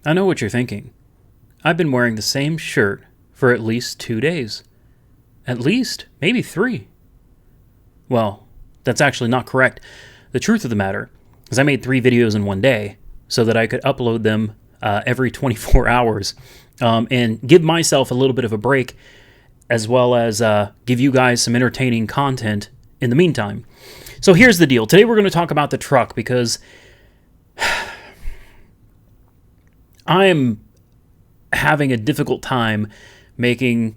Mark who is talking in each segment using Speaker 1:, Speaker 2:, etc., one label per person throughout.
Speaker 1: I know what you're thinking. I've been wearing the same shirt for at least 2 days. At least, maybe 3. Well, that's actually not correct. The truth of the matter is I made 3 videos in one day so that I could upload them every 24 hours and give myself a little bit of a break, as well as give you guys some entertaining content in the meantime. So here's the deal. Today we're going to talk about the truck because I am having a difficult time making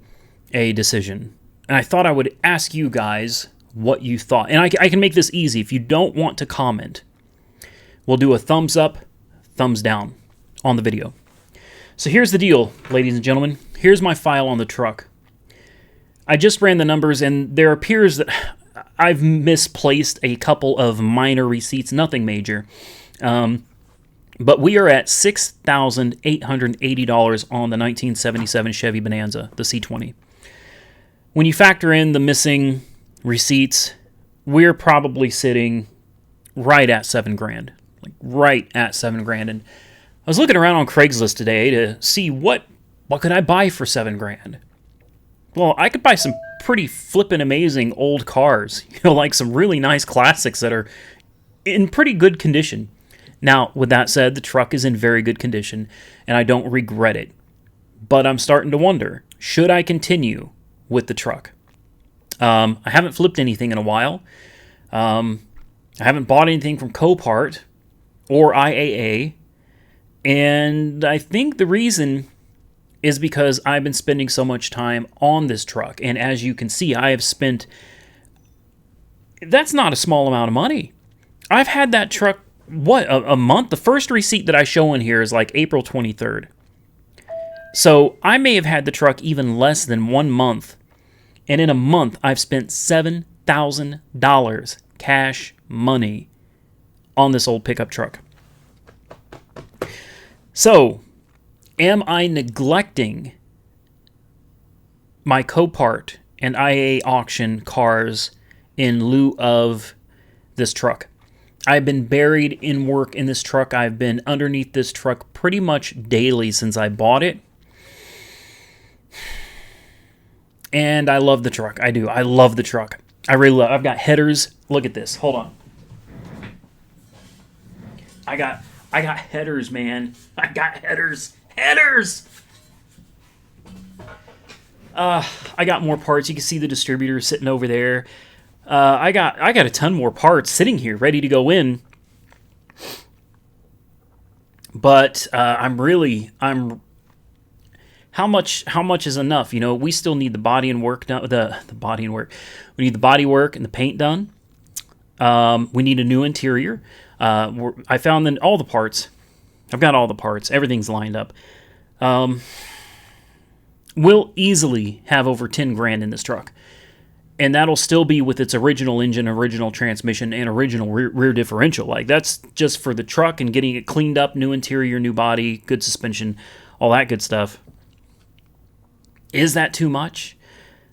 Speaker 1: a decision. And I thought I would ask you guys what you thought. And I can make this easy. If you don't want to comment, we'll do a thumbs up, thumbs down on the video. So here's the deal, ladies and gentlemen. Here's my file on the truck. I just ran the numbers, and there appears that I've misplaced a couple of minor receipts, nothing major. But we are at $6,880 on the 1977 Chevy Bonanza, the C20. When you factor in the missing receipts, we're probably sitting right at $7,000, like right at $7,000. And I was looking around on Craigslist today to see what could I buy for $7,000. Well, I could buy some pretty flippin' amazing old cars, like some really nice classics that are in pretty good condition. Now, with that said, the truck is in very good condition, and I don't regret it. But I'm starting to wonder, should I continue with the truck? I haven't flipped anything in a while. I haven't bought anything from Copart or IAA. And I think the reason is because I've been spending so much time on this truck. And as you can see, I have spent... That's not a small amount of money. I've had that truck, a month? The first receipt that I show in here is like April 23rd. So I may have had the truck even less than 1 month. And in a month, I've spent $7,000 cash money on this old pickup truck. So, am I neglecting my Copart and IA auction cars in lieu of this truck? I've been buried in work in this truck. I've been underneath this truck pretty much daily since I bought it. And I love the truck. I do. I love the truck. I really love it. I've got headers. Look at this. Hold on. I got headers, man. I got headers. Headers! I got more parts. You can see the distributor sitting over there. I got a ton more parts sitting here ready to go in. But how much is enough? We still need the body and work done. The body and work. We need the body work and the paint done. We need a new interior. I found all the parts. I've got all the parts. Everything's lined up. We'll easily have over $10,000 in this truck. And that'll still be with its original engine, original transmission, and original rear differential. Like, that's just for the truck and getting it cleaned up, new interior, new body, good suspension, all that good stuff. Is that too much?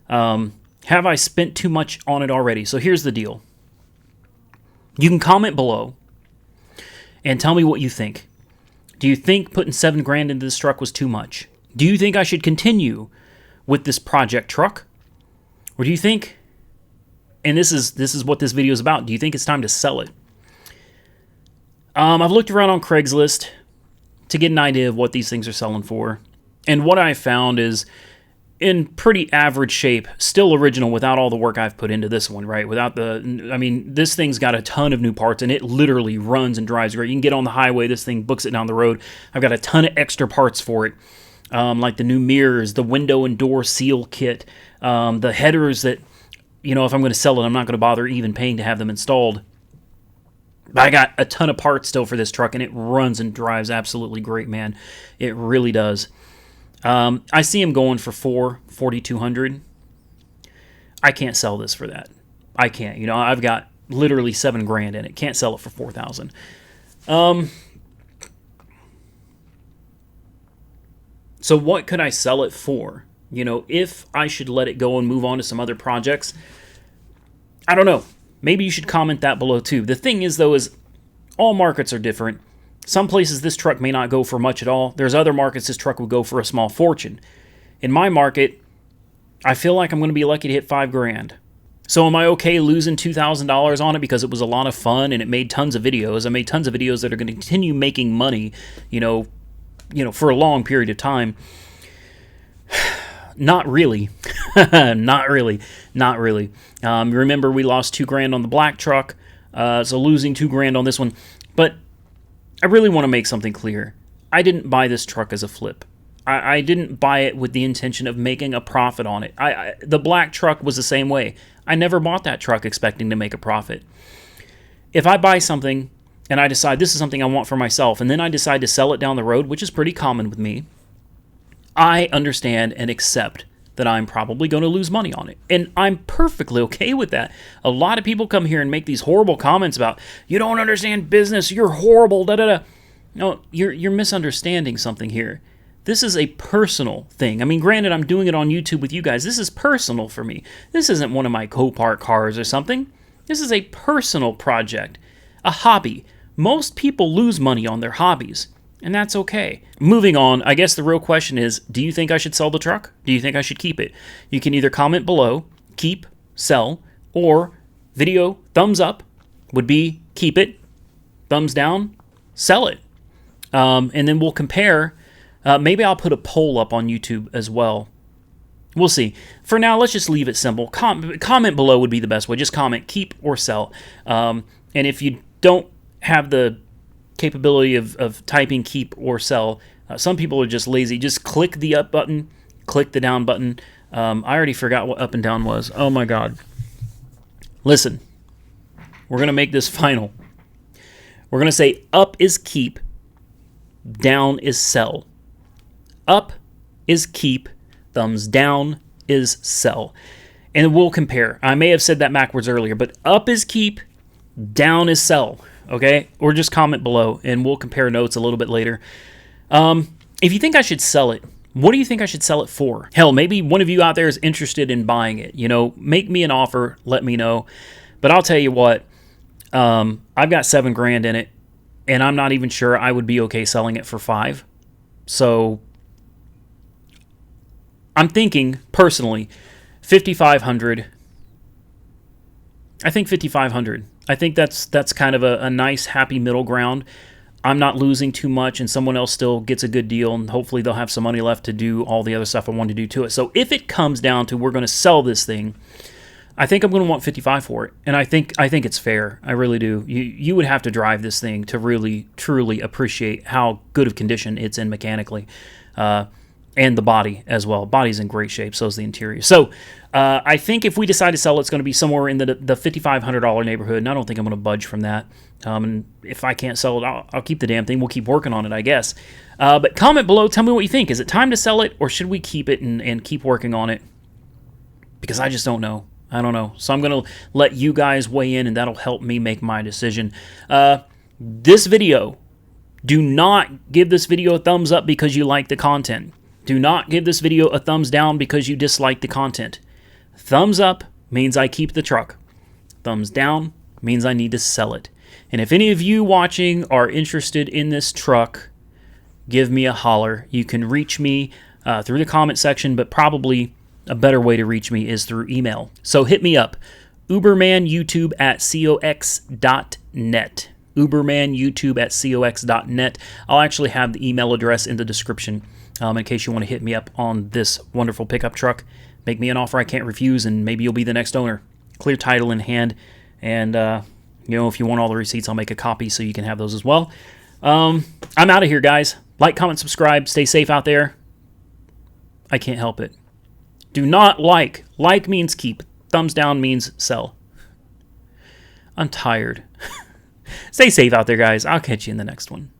Speaker 1: Have I spent too much on it already? So here's the deal. You can comment below and tell me what you think. Do you think putting $7,000 into this truck was too much? Do you think I should continue with this project truck? Or do you think, and this is what this video is about, do you think it's time to sell it? I've looked around on Craigslist to get an idea of what these things are selling for. And what I found is in pretty average shape, still original without all the work I've put into this one, right? This thing's got a ton of new parts, and it literally runs and drives great. You can get on the highway, this thing books it down the road. I've got a ton of extra parts for it, like the new mirrors, the window and door seal kit, the headers that, if I'm going to sell it, I'm not going to bother even paying to have them installed. But I got a ton of parts still for this truck, and it runs and drives absolutely great, man. It really does. I see him going for $4,200. I can't sell this for that. I can't. I've got literally $7,000 in it. Can't sell it for $4,000. So what could I sell it for? If I should let it go and move on to some other projects, I don't know. Maybe you should comment that below too. The thing is, though, is all markets are different. Some places this truck may not go for much at all. There's other markets this truck would go for a small fortune. In my market, I feel like I'm going to be lucky to hit $5,000. So am I okay losing $2,000 on it because it was a lot of fun and it made tons of videos? I made tons of videos that are going to continue making money, for a long period of time. Not really. Not really. Remember, we lost $2,000 on the black truck, so losing $2,000 on this one. But I really want to make something clear. I didn't buy this truck as a flip. I didn't buy it with the intention of making a profit on it. The black truck was the same way. I never bought that truck expecting to make a profit. If I buy something and I decide this is something I want for myself, and then I decide to sell it down the road, which is pretty common with me, I understand and accept that I'm probably going to lose money on it. And I'm perfectly okay with that. A lot of people come here and make these horrible comments about, you don't understand business, you're horrible, da-da-da. No, you're misunderstanding something here. This is a personal thing. I mean, granted, I'm doing it on YouTube with you guys. This is personal for me. This isn't one of my Copart cars or something. This is a personal project, a hobby. Most people lose money on their hobbies, and that's okay. Moving on, I guess the real question is, do you think I should sell the truck? Do you think I should keep it? You can either comment below, keep, sell, or video thumbs up would be keep it, thumbs down, sell it. And then we'll compare. Maybe I'll put a poll up on YouTube as well. We'll see. For now, let's just leave it simple. Comment below would be the best way. Just comment, keep or sell. And if you don't have the capability of typing keep or sell, some people are just lazy. Just click the up button, click the down button. I already forgot what up and down was. Oh my God. Listen, we're going to make this final. We're going to say up is keep, down is sell. Up is keep, thumbs down is sell. And we'll compare. I may have said that backwards earlier, but up is keep, down is sell. Okay? Or just comment below, and we'll compare notes a little bit later. If you think I should sell it, what do you think I should sell it for? Hell, maybe one of you out there is interested in buying it. Make me an offer, let me know. But I'll tell you what, I've got $7,000 in it, and I'm not even sure I would be okay selling it for $5,000. So I'm thinking, personally, $5,500. I think $5,500. I think that's kind of a nice, happy middle ground. I'm not losing too much, and someone else still gets a good deal, and hopefully they'll have some money left to do all the other stuff I want to do to it. So if it comes down to we're going to sell this thing, I think I'm going to want $55,000 for it, and I think it's fair. I really do. You would have to drive this thing to really, truly appreciate how good of condition it's in mechanically. And the body as well. Body's in great shape, so is the interior. So I think if we decide to sell it, it's going to be somewhere in the $5,500 neighborhood, and I don't think I'm going to budge from that. And if I can't sell it, I'll keep the damn thing. We'll keep working on it, I guess. But comment below. Tell me what you think. Is it time to sell it, or should we keep it and keep working on it? Because I just don't know. I don't know. So I'm going to let you guys weigh in, and that'll help me make my decision. This video, do not give this video a thumbs up because you like the content. Do not give this video a thumbs down because you dislike the content. Thumbs up means I keep the truck. Thumbs down means I need to sell it. And if any of you watching are interested in this truck, give me a holler. You can reach me through the comment section, but probably a better way to reach me is through email. So hit me up, ubermanyoutube@cox.net. ubermanyoutube@cox.net. I'll actually have the email address in the description. In case you want to hit me up on this wonderful pickup truck. Make me an offer I can't refuse, and maybe you'll be the next owner. Clear title in hand, and if you want all the receipts, I'll make a copy so you can have those as well. I'm out of here, guys. Like, comment, subscribe. Stay safe out there. I can't help it. Do not like. Like means keep. Thumbs down means sell. I'm tired. Stay safe out there, guys. I'll catch you in the next one.